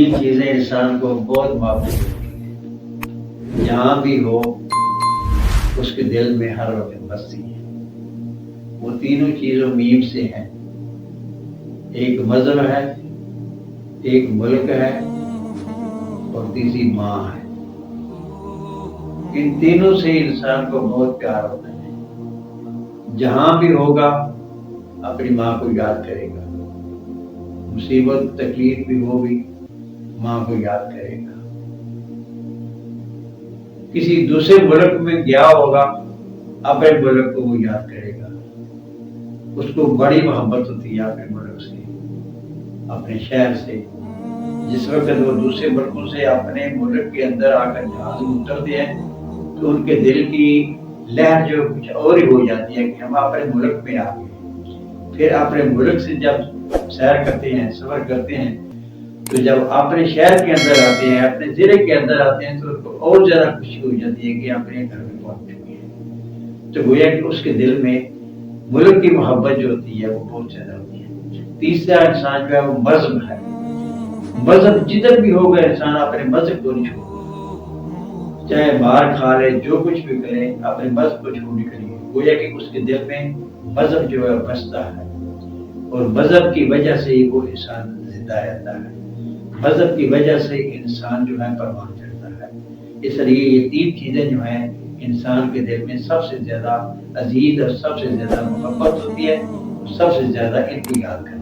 تین چیزیں انسان کو بہت محبت ہوتی ہیں، جہاں بھی ہو اس کے دل میں ہر وقت بستی ہے۔ وہ تینوں چیزوں میم سے ہیں، ایک مذہب ہے، ایک ملک ہے اور تیسری ماں ہے۔ ان تینوں سے انسان کو بہت پیار ہوتا ہے۔ جہاں بھی ہوگا اپنی ماں کو یاد کرے گا، مصیبت تکلیف بھی ہوگی ماں کو یاد کرے گا۔ کسی دوسرے ملک میں گیا ہوگا اپنے ملک کو وہ یاد کرے گا۔ اس کو بڑی محبت ہوتی ہے اپنے ملک سے، اپنے شہر سے۔ جس وقت وہ دوسرے ملکوں سے اپنے ملک کے اندر آ کر جہاز میں اترتے ہیں تو ان کے دل کی لہر جو کچھ اور ہی ہو جاتی ہے کہ ہم اپنے ملک میں آ گئے۔ پھر اپنے ملک سے جب سیر کرتے ہیں، سفر کرتے ہیں، تو جب اپنے شہر کے اندر آتے ہیں، اپنے ضلع کے اندر آتے ہیں، تو ان کو اور زیادہ خوشی ہو جاتی ہے کہ اپنے گھر میں پہنچ چکے ہیں۔ تو گویا کہ اس کے دل میں ملک کی محبت جو ہوتی ہے وہ بہت زیادہ ہوتی ہے۔ تیسرا انسان جو ہے وہ مذہب ہے۔ مذہب جدھر بھی ہوگا انسان اپنے مذہب کو نہیں چھوڑے، چاہے باہر کھا لے، جو کچھ بھی کرے، اپنے مذہب کو چھوڑنے کے لیے گویا کہ اس کے دل میں مذہب جو ہے بستا ہے، اور مذہب کی وجہ سے ہی وہ انسان زندہ رہتا ہے۔ مذہب کی وجہ سے انسان جو ہے پروان چڑھتا ہے۔ اس لیے یہ تین چیزیں جو ہیں انسان کے دل میں سب سے زیادہ عزیز اور سب سے زیادہ محبت ہوتی ہے، سب سے زیادہ ان کو یاد کرتا ہے۔